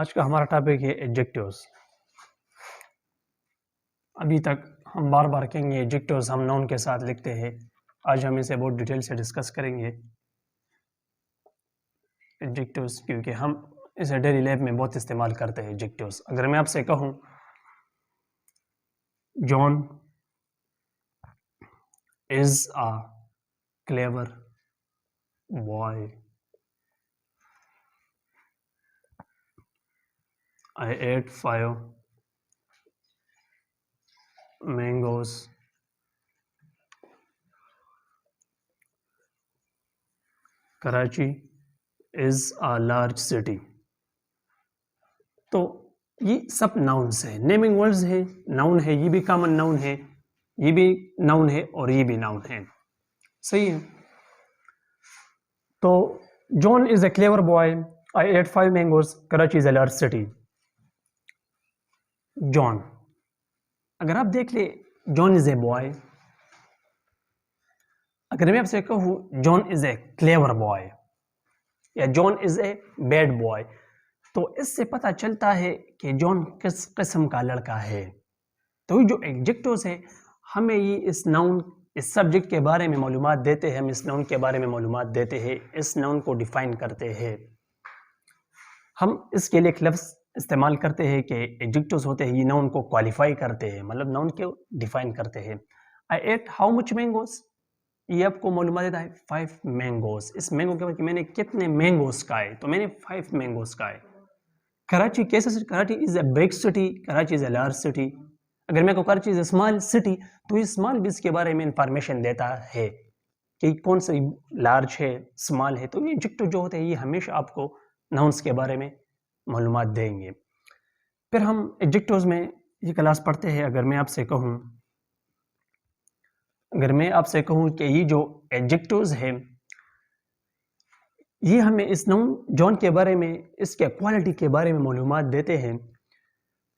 आज का हमारा टॉपिक है एडजेक्टिव्स। अभी तक हम बार बार कहेंगे एडजेक्टिव्स हम नाउन के साथ लिखते हैं। आज हम इसे बहुत डिटेल से डिस्कस करेंगे एडजेक्टिव्स, क्योंकि हम इसे डेली लाइफ में बहुत इस्तेमाल करते हैं एडजेक्टिव्स। अगर मैं आपसे कहूँ John is a clever boy, I ate 5 mangoes, Karachi is a large city। तो ये सब नाउन्स है, नेमिंग वर्ड्स है, नाउन है, ये भी कॉमन नाउन है, ये भी नाउन है और ये भी नाउन है। सही है। तो John is a clever boy, I ate 5 mangoes, Karachi is a large city. John, अगर आप देख ले जॉन इज ए बॉय, अगर मैं आपसे कहूँ John is a clever boy या John is a bad boy, तो इससे पता चलता है कि जॉन किस किस्म का लड़का है। तो जो एडजेक्टिव्स है हमें ये इस नाउन, इस सब्जेक्ट के बारे में मालूमात देते हैं, हम इस नाउन के बारे में मालूमात देते हैं, इस नाउन को डिफाइन करते हैं। हम इसके लिए एक लफ्ज़ इस्तेमाल करते हैं कि एडजेक्टिव्स होते हैं, ये नाउन को क्वालिफाई करते हैं, मतलब नाउन को डिफाइन करते हैं। आई एट हाउ मच मैंगोस, ये आपको मालूमात देता है 5 मैंगोस। इस मैंगो के बाद मैंने कितने मैंगोस खाए, तो मैंने 5 मैंगोस खाए। कराची कैसे, Karachi is a big city, Karachi is a large city. अगर मैं कहूँ Karachi is a small city, तो ये स्मॉल भी इसके बारे में इंफॉर्मेशन देता है कि कौन सी लार्ज है, स्मॉल है। तो ये एडजेक्टिव जो होते हैं ये हमेशा आपको नाउन्स के बारे में मालूमात देंगे। फिर हम एडजेक्टिव्स में ये क्लास पढ़ते हैं। अगर मैं आपसे कहूँ कि ये जो एडजेक्टिव्स हैं ये हमें इस नाउन जॉन के बारे में, इसके क्वालिटी के बारे में मालूमात देते हैं।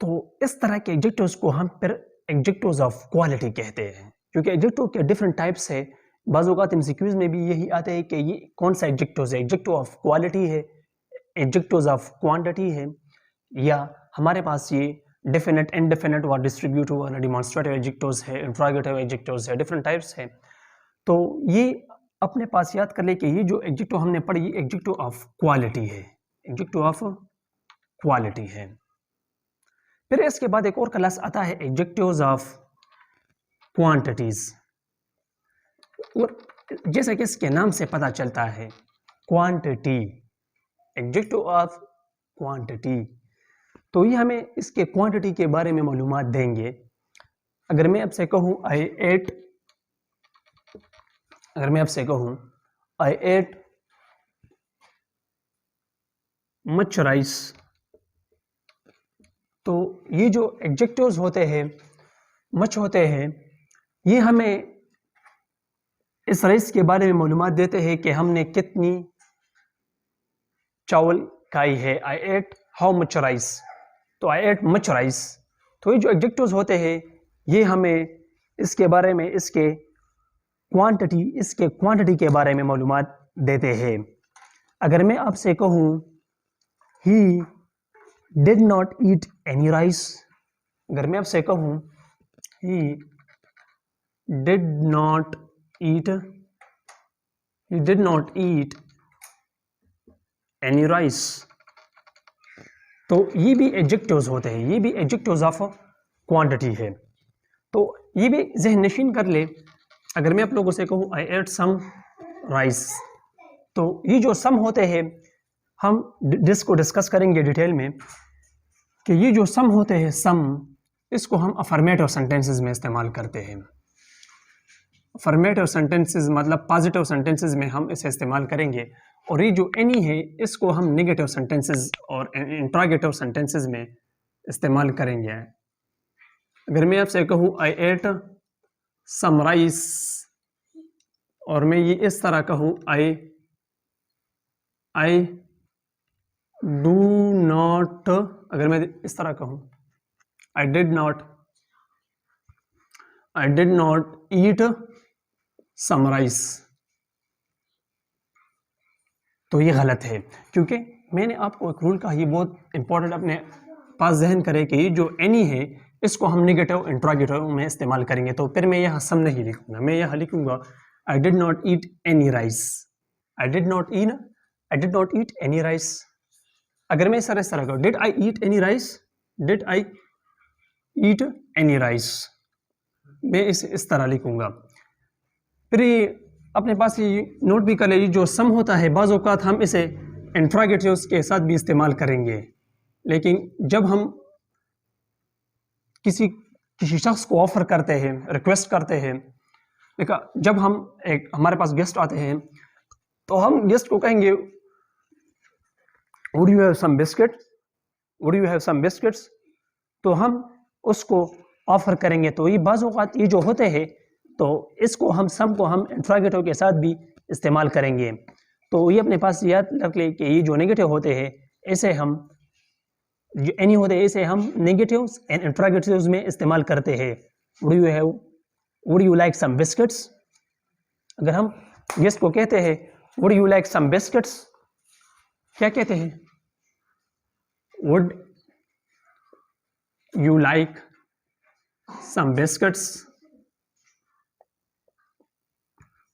तो इस तरह के एडजेक्टिव्स को हम फिर एडजेक्टिव्स ऑफ क्वालिटी कहते हैं, क्योंकि एडजेक्टिव के डिफरेंट टाइप्स है। बाज़ औक़ात एमसीक्यूज़ में भी यही आते हैं कि ये कौन सा एडजेक्टिव्स है, एडजेक्टिव ऑफ क्वालिटी है, एडजेक्टिव्स ऑफ क्वांटिटी है, या हमारे पास ये डेफिनेट, इनडेफिनेट व डिस्ट्रीब्यूटिव और डिमॉन्स्ट्रेटिव एडजेक्टिव्स है, इंट्रोगेटिव एडजेक्टिव्स है, डिफरेंट टाइप्स है। तो ये अपने पास याद कर ले कि ये जो एडजेक्टिव हमने पढ़ी ये एडजेक्टिव ऑफ क्वालिटी है, एडजेक्टिव ऑफ क्वालिटी है। फिर इसके बाद एक और क्लास आता है एडजेक्टिव्स ऑफ क्वांटिटीज। और जैसा कि इसके नाम से पता चलता है क्वांटिटी, एडजेक्टिव ऑफ क्वांटिटी, तो ये हमें इसके क्वांटिटी के बारे में मालूमात देंगे। अगर मैं आपसे कहूँ आई एट मच राइस, तो ये जो एडजेक्टिव्स होते हैं, मच होते हैं, ये हमें इस राइस के बारे में मालूमात देते हैं कि हमने कितनी चावल खाई है। आई एट हाउ मच राइस, तो आई एट मच राइस। तो ये जो एडजेक्टिव्स होते हैं ये हमें इसके बारे में, इसके क्वांटिटी के बारे में मालूमात देते हैं। अगर मैं आपसे कहूँ ही did not eat any rice, अगर मैं आपसे कहूँ ही did not eat any rice, तो ये भी एडजेक्टिव्स होते हैं, ये भी एडजेक्टिव्स ऑफ क्वांटिटी है। तो ये भी ज़हन नशीन कर ले। अगर मैं आप लोगों से कहूँ आई एट सम राइस, तो ये जो सम होते हैं हम जिसको डिस्कस करेंगे डिटेल में कि ये जो सम होते हैं, सम, इसको हम अफर्मेटिव सेंटेंसेस में इस्तेमाल करते हैं। अफर्मेटिव सेंटेंसेस मतलब पॉजिटिव सेंटेंसेस में हम इसे इस्तेमाल करेंगे, और ये जो एनी है इसको हम नेगेटिव सेंटेंसेस और इंट्रोगेटिव सेंटेंसेस में इस्तेमाल करेंगे। अगर मैं आपसे कहूँ आई एट सम राइस, और मैं ये इस तरह कहूँ आई डू नॉट, अगर मैं इस तरह कहूँ I did not eat some rice, तो ये गलत है, क्योंकि मैंने आपको एक रूल कहा, ये बहुत इंपॉर्टेंट अपने पास जहन करें कि ये जो एनी है इसको हम नेगेटिव इंट्रोगेटिव में इस्तेमाल करेंगे। तो फिर मैं यहाँ सम नहीं लिखूंगा, मैं यहाँ लिखूंगा आई did not eat any rice, I did not eat any rice. अगर मैं इस तरह का did I eat any rice, did I eat any rice, मैं इस तरह लिखूंगा। फिर ये अपने पास ये नोट भी कर लीजिए, जो सम होता है बाज़ औक़ात हम इसे इंट्रोगेटिव्स के साथ भी इस्तेमाल करेंगे, लेकिन जब हम किसी शख्स को ऑफ़र करते हैं, रिक्वेस्ट करते हैं, देखा जब हम हमारे पास गेस्ट आते हैं तो हम गेस्ट को कहेंगे would you have some biscuit, would you have some biscuits, तो हम उसको ऑफ़र करेंगे। तो ये बाज़ औक़ात ये जो होते हैं तो इसको हम सम को हम इंट्रोगेटिव के साथ भी इस्तेमाल करेंगे। तो ये अपने पास याद रख ले कि ये जो नेगेटिव होते हैं इसे हम, जो एनी होते हैं इसे हम नेगेटिव्स एंड इंट्रोगेटिव्स में इस्तेमाल करते हैं। Would you like some biscuits, अगर हम गेस्ट को कहते हैं would you like some biscuits, क्या कहते हैं, would you like some biscuits.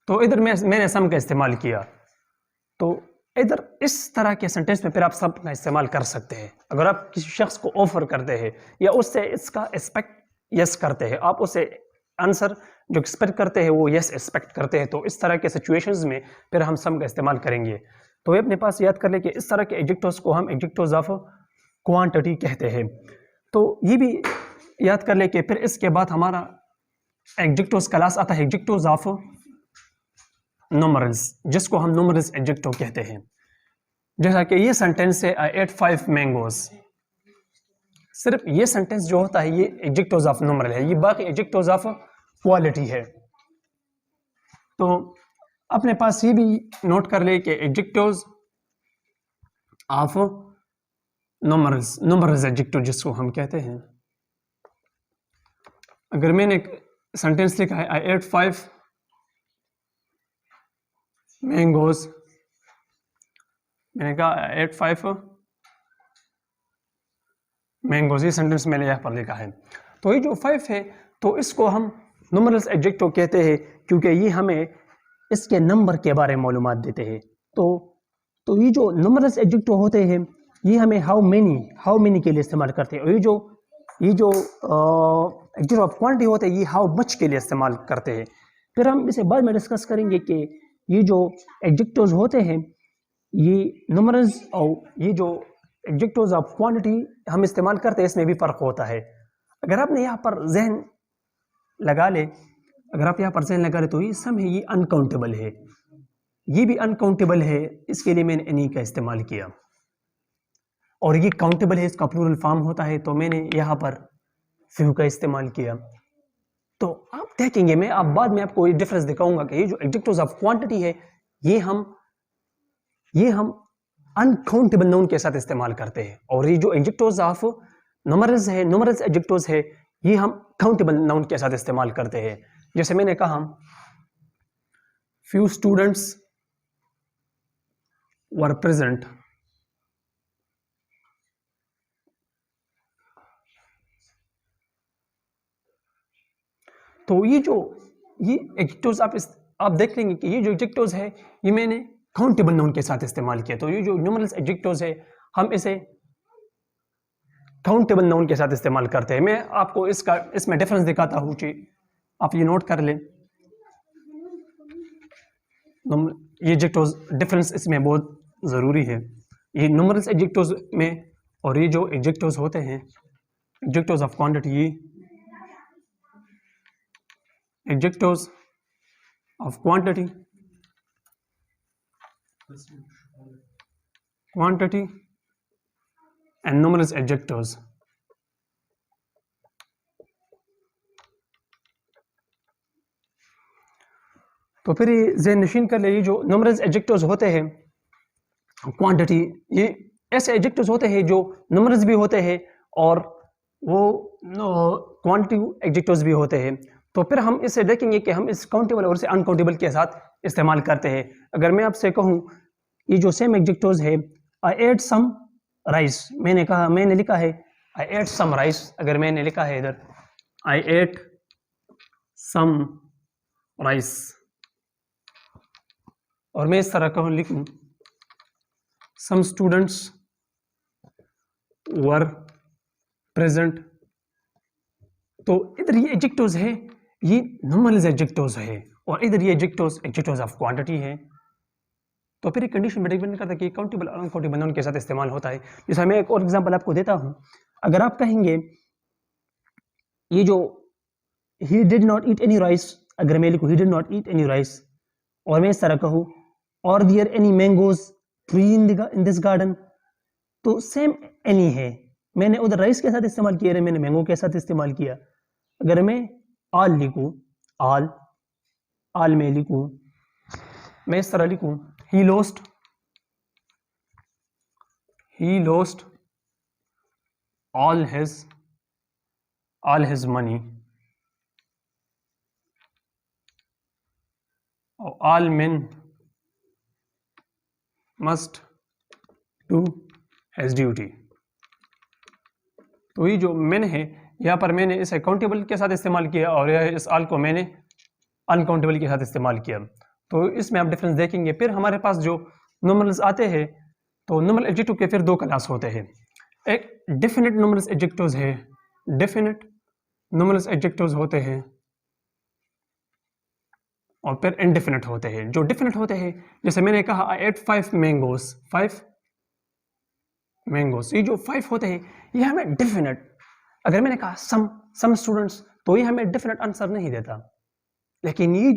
तो इधर मैंने सम का इस्तेमाल किया। तो इधर इस तरह के सेंटेंस में फिर आप सब का इस्तेमाल कर सकते हैं। अगर आप किसी शख्स को ऑफर करते हैं या उससे इसका एक्सपेक्ट यस करते हैं, आप उससे आंसर जो एक्सपेक्ट करते हैं वो यस एक्सपेक्ट करते हैं, तो इस तरह के सिचुएशंस में फिर हम सम का इस्तेमाल करेंगे। तो ये अपने पास याद कर ले कि इस तरह के एडजेक्टिव्स को हम एडजेक्टिव्स ऑफ क्वांटिटी कहते हैं। तो ये भी याद कर ले कि फिर इसके बाद हमारा एडजेक्टिव्स क्लास आता है, एडजेक्टिव्स ऑफ न्यूमरल्स, जिसको हम न्यूमरल्स एडजेक्टिव कहते हैं। जैसा कि ये सेंटेंस है आई एट 5 मैंगोज, सिर्फ ये सेंटेंस जो होता है ये एडजेक्टिव्स ऑफ न्यूमरल है, ये बाकी एडजेक्टिव्स ऑफ क्वालिटी है। तो अपने पास ये भी नोट कर ले कि एडजेक्टिव्स ऑफ न्यूमरल्स एडजेक्टिव जिसको हम कहते हैं। अगर मैंने एक सेंटेंस लिखा है आई एट 5 मैंगोज, मैंने कहा एट 5 मैंगोज, ये सेंटेंस मैंने यहाँ पर लिखा है। तो ये जो 5 है तो इसको हम न्यूमरल्स एडजेक्टिव कहते हैं, क्योंकि ये हमें इसके नंबर के बारे में मालूमात देते हैं। तो ये जो न्यूमरल्स एडजेक्टिव होते हैं ये हमें हाउ मेनी के लिए इस्तेमाल करते हैं, और ये जो एडजेक्टिव ऑफ क्वांटिटी होते हैं ये हाउ मच के लिए इस्तेमाल करते हैं। फिर हम इसे बाद में डिस्कस करेंगे कि ये जो एडजेक्टिव्स होते हैं ये न्यूमरल्स और ये जो एडजेक्टिव्स ऑफ क्वांटिटी हम इस्तेमाल करते हैं इसमें भी फ़र्क होता है। अगर आपने यहाँ पर जहन लगा ले, तो ये सम है, ये अनकाउंटेबल है, ये भी अनकाउंटेबल है, इसके लिए मैंने एनी का इस्तेमाल किया। और ये काउंटेबल है, इसका प्लूरल फॉर्म होता है, तो मैंने यहाँ पर फ्यू का इस्तेमाल किया। तो आप देखेंगे, मैं आप बाद में आपको ये डिफरेंस दिखाऊंगा कि ये जो एडजेक्टिव्स ऑफ क्वांटिटी है ये हम अनकाउंटेबल नाउन के साथ इस्तेमाल करते हैं, और ये जो एडजेक्टिव्स ऑफ न्यूमरल्स एडजेक्टिव्स है ये हम काउंटेबल नाउन के साथ इस्तेमाल करते हैं। जैसे मैंने कहा few students were present, तो ये एडजेक्टिव्स आप देख लेंगे कि ये जो एडजेक्टिव्स है ये मैंने काउंटेबल नाउन के साथ इस्तेमाल किया। तो ये जो न्यूमरल्स एडजेक्टिव्स है हम इसे काउंटेबल नाउन के साथ इस्तेमाल करते हैं। मैं आपको इसमें डिफरेंस दिखाता हूँ, आप ये नोट कर लें। ये एडजेक्टिव्स डिफरेंस इसमें बहुत ज़रूरी है, ये न्यूमरल्स एडजेक्टिव्स में और ये जो एडजेक्टिव्स होते हैं एडजेक्टिव्स ऑफ क्वांटिटी, ये adjectives of quantity and numerals adjectives. तो फिर ये ज़हन नशीन कर ले, ये जो न्यूमरल्स एडजेक्टिव्स होते हैं क्वांटिटी, ये ऐसे एडजेक्टिव्स होते हैं जो न्यूमरल्स भी होते हैं और वो क्वांटिटी एडजेक्टिव्स भी होते हैं। तो फिर हम इसे देखेंगे कि हम इस काउंटेबल और इसे अनकाउंटेबल के साथ इस्तेमाल करते हैं। अगर मैं आपसे कहूँ ये जो सेम एडजेक्टिव्स है आई एट सम राइस, मैंने लिखा है आई एट सम राइस, अगर मैंने लिखा है इधर आई एट सम राइस और मैं इस तरह कहूँ लिखूं सम स्टूडेंट्स वर प्रेजेंट, तो इधर ये एडजेक्टिव्स है, ये नॉर्मल एडजेक्टिव्स है और इधर ये एडजेक्टिव्स ऑफ क्वांटिटी है। तो फिर कंडीशन में डिपेंड करता है कि काउंटेबल और अनकाउंटेबल नाउन के साथ इस्तेमाल होता है। जैसे मैं एक और एग्जांपल आपको देता हूं, अगर आप कहेंगे ये जो he did not eat any rice, अगर मैं लिखूं he did not eat any rice और मैं इस तरह कहूं are there any mangoes tree in this garden, तो सेम एनी है, मैंने उधर राइस के साथ इस्तेमाल किया, मैंने मैंगो के साथ इस्तेमाल किया। अगर मैं ऑल लिखूं, ऑल में लिखूं, मैं इस तरह लिखूं he lost all his money, all men must do his duty। तो ये जो men है यहाँ पर मैंने इसे काउंटेबल के साथ इस्तेमाल किया और इस ऑल को मैंने अनकाउंटेबल के साथ इस्तेमाल किया। तो इसमें आप डिफरेंस देखेंगे। फिर हमारे पास जो नॉर्मल्स आते हैं, तो नॉर्मल एडजेक्टिव के फिर दो क्लास होते हैं, एक डेफिनेट नॉर्मल्स एडजेक्टिव्स है, डेफिनेट नॉर्मल्स एडजेक्टिव्स होते हैं और फिर इनडेफिनेट होते हैं। जो डेफिनेट होते हैं, जैसे मैंने कहा आई एट 5 मैंगोस, ये जो 5 होते हैं ये हमें डेफिनेट, अगर मैंने कहा सम स्टूडेंट्स, तो ये हमें डेफिनेट आंसर नहीं देता, लेकिन ये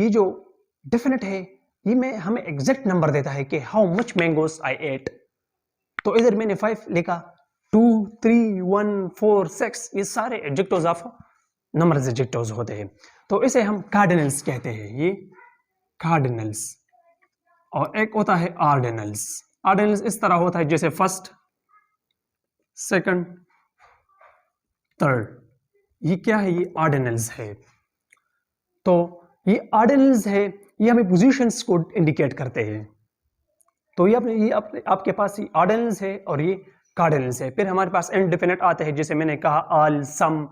जो डेफिनेट है ये में हमें एग्जैक्ट नंबर देता है कि how much mangoes I ate. तो इधर मैंने 5 लिखा, 2 3 1 4 6, ये सारे एडजेक्टिव्स ऑफ नंबर्स एडजेक्टिव्स होते हैं। तो इसे हम कार्डिनल्स कहते हैं, ये कार्डिनल्स। और एक होता है ऑर्डिनल्स। ऑर्डिनल्स इस तरह होता है जैसे फर्स्ट, सेकंड, थर्ड, ये क्या है, ये ऑर्डिनल्स है। तो ये ऑर्डिनल्स है, ये हमें पोजीशंस को इंडिकेट करते हैं। तो ये आपके पास ये ऑर्डिनल्स है और ये कार्डिनल्स है। फिर हमारे पास इनडेफिनेट आते हैं, जैसे मैंने कहा ऑल, सम,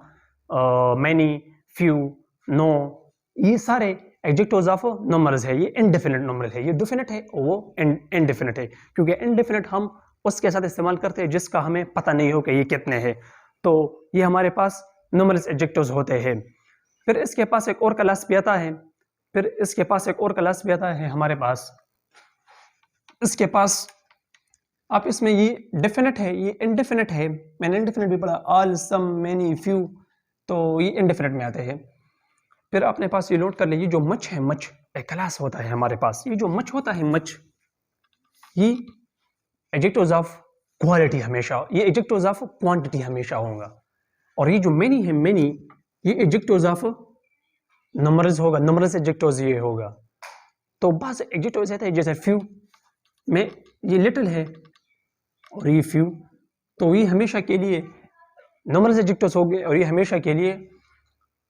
मैनी, फ्यू, नो, ये सारे एडजेक्टिव्स ऑफ नंबर्स है। ये इनडेफिनेट नंबर है, ये डेफिनेट है और वो इनडेफिनेट है, क्योंकि इनडेफिनेट हम उसके साथ इस्तेमाल करते हैं जिसका हमें पता नहीं हो कि ये कितने हैं। तो ये हमारे पास नंबर्स एडजेक्टिव्स होते हैं। फिर इसके पास एक और क्लास भी आता है, हमारे पास इसके पास आप इसमें ये डेफिनेट है, ये इनडेफिनेट है, मैंने इनडेफिनेट भी पढ़ा, ऑल, सम, मैनी, फ्यू, तो ये इनडेफिनेट में आते हैं। फिर अपने पास ये नोट कर लीजिए, जो मच है, मच एक क्लास होता है हमारे पास। ये जो मच होता है, मच, ये एडजेक्टिव्स ऑफ क्वालिटी हमेशा, ये एडजेक्टिव्स ऑफ क्वांटिटी हमेशा होगा। और ये जो मेनी है, मेनी, ये एडजेक्टिव्स ऑफ नंबर्स होगा, नंबर्स एडजेक्टिव्स ये होगा। तो बात एडजेक्टिव्स रहते हैं, जैसे फ्यू में ये लिटिल है और ये फ्यू, तो ये हमेशा के लिए नंबर्स एडजेक्टिव्स होंगे और ये हमेशा के लिए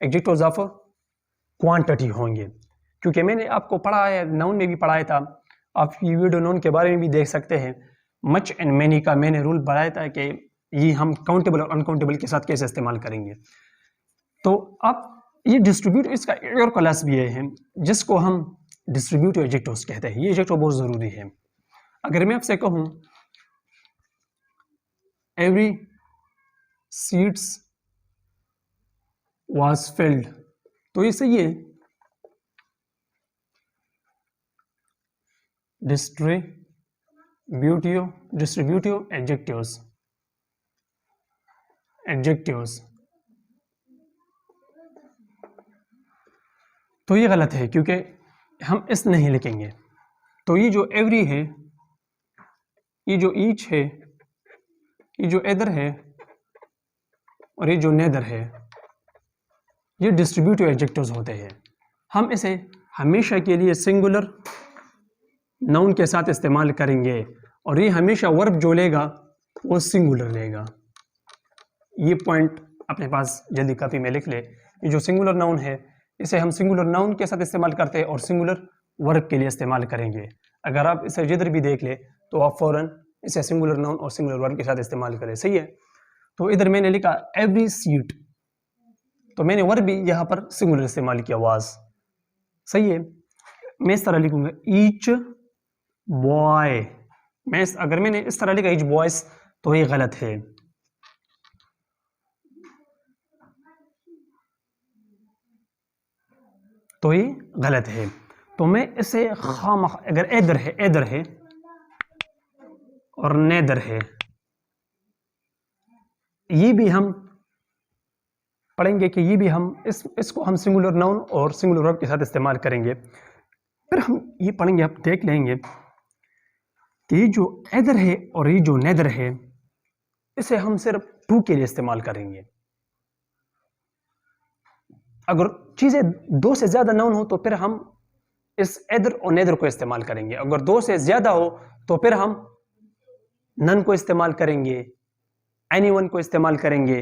एडजेक्टिव्स ऑफ क्वांटिटी होंगे। क्योंकि मैंने आपको पढ़ाया, नाउन में भी पढ़ाया था, आप ये वीडियो नाउन के बारे में भी देख सकते हैं। मच एंड मैनी का मैंने रूल बताया था कि ये हम काउंटेबल और अनकाउंटेबल के साथ कैसे इस्तेमाल करेंगे। तो आप ये डिस्ट्रीब्यूट, इसका एक और क्लास भी है जिसको हम डिस्ट्रीब्यूटिव एडजेक्टिव्स कहते हैं। ये एडजेक्टिव बहुत ज़रूरी है। अगर मैं आपसे कहूँ एवरी सीट्स वाज फिल्ड, तो ये सही है। डिस्ट्रीब्यूटिव एडजेक्टिव्स, तो ये गलत है क्योंकि हम इस नहीं लिखेंगे। तो ये जो एवरी है, ये जो ईच है, ये जो एदर है और ये जो नेदर है, ये डिस्ट्रीब्यूटिव एडजेक्टिव्स होते हैं। हम इसे हमेशा के लिए सिंगुलर नाउन के साथ इस्तेमाल करेंगे और ये हमेशा वर्ब जो लेगा वो सिंगुलर लेगा। ये पॉइंट अपने पास जल्दी कॉपी में लिख ले। ये जो सिंगुलर नाउन है, इसे हम सिंगुलर नाउन के साथ इस्तेमाल करते हैं और सिंगुलर वर्ब के लिए इस्तेमाल करेंगे। अगर आप इसे जिधर भी देख ले तो आप फौरन इसे सिंगुलर नाउन और सिंगुलर वर्ब के साथ इस्तेमाल करें। सही है। तो इधर मैंने लिखा एवरी सीट, तो मैंने वर्ब भी यहाँ पर सिंगुलर इस्तेमाल किया, वाज। सही है। मैं इस तरह लिखूंगा ईच बॉय। अगर मैंने इस तरह लिखा ईच बॉयज तो ये गलत है। तो ये गलत है। तो मैं इसे अगर एदर है और नेदर है, ये भी हम पढ़ेंगे कि ये भी हम इसको हम सिंगुलर नाउन और सिंगुलर वर्ब के साथ इस्तेमाल करेंगे। फिर हम ये पढ़ेंगे, आप देख लेंगे कि ये जो एदर है और ये जो नेदर है, इसे हम सिर्फ टू के लिए इस्तेमाल करेंगे। अगर चीज़ें दो से ज़्यादा नाउन हो तो फिर हम इस एदर और नेदर को इस्तेमाल करेंगे। अगर दो से ज़्यादा हो तो फिर हम नन को इस्तेमाल करेंगे, एनीवन को इस्तेमाल करेंगे।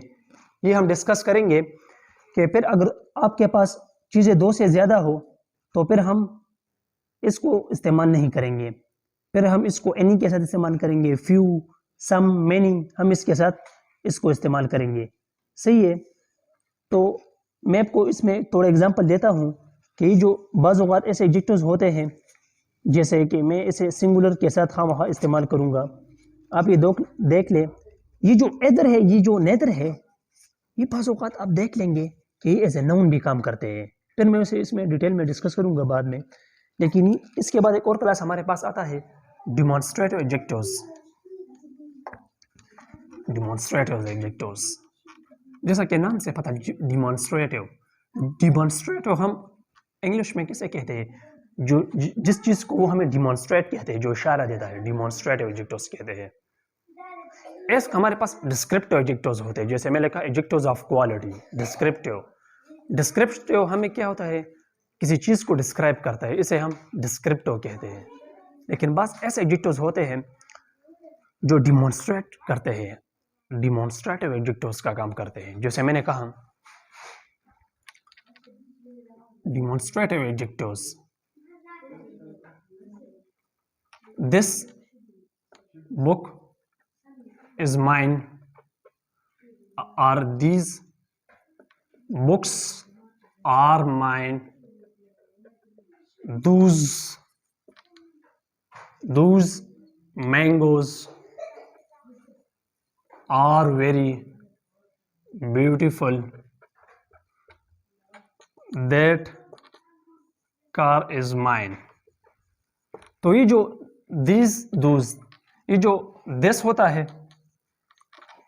ये हम डिस्कस करेंगे कि फिर अगर आपके पास चीज़ें दो से ज़्यादा हो तो फिर हम इसको इस्तेमाल नहीं करेंगे, फिर हम इसको एनी के साथ इस्तेमाल करेंगे, फ्यू, सम, मैनी, हम इसके साथ इसको इस्तेमाल करेंगे। सही है। तो मैं आपको इसमें थोड़ा एग्जांपल देता हूँ कि ये जो बाज़ औक़ात ऐसे एडजेक्टिव्स होते हैं, जैसे कि मैं इसे सिंगुलर के साथ खामखा इस्तेमाल करूँगा। आप ये देख लें, ये जो एदर है, ये जो नेदर है, ये बाज़ औक़ात आप देख लेंगे कि ये एज ए नाउन भी काम करते हैं। फिर मैं उसे इसमें डिटेल में डिस्कस करूँगा बाद में। लेकिन इसके बाद एक और क्लास हमारे पास आता है डिमॉन्स्ट्रेटिव एडजेक्टिव्स। डिमॉन्स्ट्रेटिव एडजेक्टिव्स, जैसा कि नाम से पता, डिमॉन्स्ट्रेटिव हम इंग्लिश में किसे कहते हैं? जो जिस चीज़ को वो हमें डिमॉन्स्ट्रेट कहते हैं, जो इशारा देता है, डिमॉन्स्ट्रेटिव एडजेक्टिव्स कहते हैं। ऐसे हमारे पास डिस्क्रिप्टिव एडजेक्टिव्स होते हैं, जैसे मैं लिखा एडजेक्टिव्स ऑफ क्वालिटी। डिस्क्रिप्टिव हमें क्या होता है? किसी चीज़ को डिस्क्राइब करता है, इसे हम डिस्क्रिप्टिव कहते हैं। लेकिन बस ऐसे एडजेक्टिव्स होते हैं जो डिमॉन्स्ट्रेट करते हैं, डिमॉन्स्ट्रेटिव एडजेक्टिव्स का काम करते हैं। जैसे मैंने कहा demonstrative adjectives, this book is mine, are these books are mine, those mangoes are very beautiful, that car is mine। तो ये जो these, those, ये जो this होता है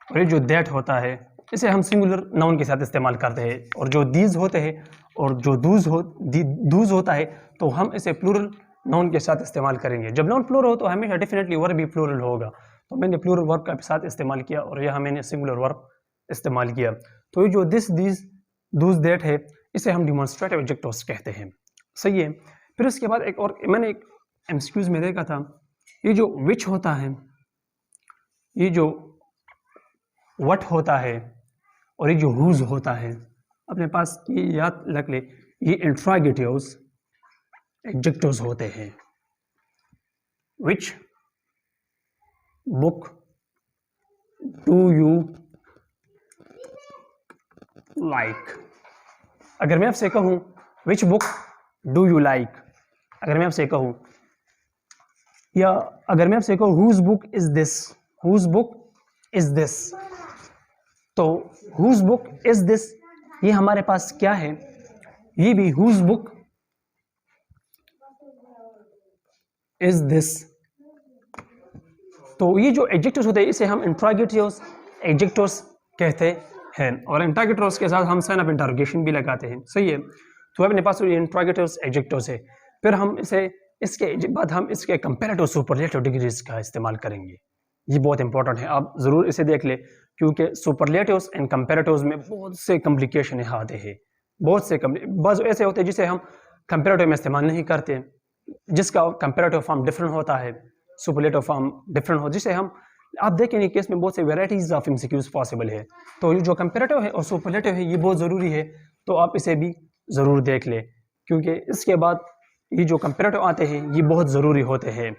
और ये जो that होता है, इसे हम सिंगुलर नाउन के साथ इस्तेमाल करते हैं। और जो these होते हैं और जो those होता है, तो हम इसे प्लूरल नाउन के साथ इस्तेमाल करेंगे। जब नाउन प्लूरल हो तो हमेशा डेफिनेटली वर्ब भी प्लूरल होगा। तो मैंने प्लूरल वर्ब का साथ इस्तेमाल किया और यहाँ मैंने सिंगुलर वर्ब इस्तेमाल किया। तो ये जो दिस, दीज, दूज, दैट है, इसे हम डिमॉन्स्ट्रेटिव एडजेक्टिव्स कहते हैं। सही है। फिर उसके बाद एक और मैंने एक एमसीक्यूज में देखा था, ये जो विच होता है, ये जो व्हाट होता है और ये जो हुज होता है, अपने पास ये याद रख ले, ये इंट्रोगेटिव्स एडजेक्टिव्स होते हैं। Which book do you like? अगर मैं आपसे कहूं which book do you like, अगर मैं आपसे कहूं, या अगर मैं आपसे कहूं whose book is this, whose book is this, तो हुज बुक इज दिस, ये हमारे पास क्या है? ये भी हुज बुक इज दिस। तो ये जो एडजेक्टिव्स होते हैं, इसे हम इंट्रोगेटिव्स एडजेक्टिव्स कहते हैं। और इंट्रोगेटिव्स के साथ हम साइन ऑफ इंटरोगेशन भी लगाते हैं। सही है। तो अपने पास ये इंट्रोगेटिव्स एडजेक्टिव्स है। फिर हम इसके बाद हम इसके कंपैरेटिव सुपरलेटिव डिग्रीज का इस्तेमाल करेंगे। ये बहुत इंपॉर्टेंट है, आप ज़रूर इसे देख ले, क्योंकि सुपरलेटिव्स एंड कंपैरेटिव्स में बहुत से कॉम्प्लिकेशन आते हैं। बहुत से बस ऐसे होते हैं जिसे हम कंपैरेटिव में इस्तेमाल नहीं करते, जिसका कंपैरेटिव फॉर्म डिफरेंट होता है, सुपरलेटिव फॉर्म डिफरेंट हो, जिसे हम आप देखेंगे केस में बहुत से वेराइटीज़ ऑफ एमसीक्यूज पॉसिबल है। तो ये जो कंपैरेटिव है और सुपरलेटिव है, ये बहुत ज़रूरी है। तो आप इसे भी ज़रूर देख ले, क्योंकि इसके बाद ये जो कंपैरेटिव आते हैं, ये बहुत ज़रूरी होते हैं।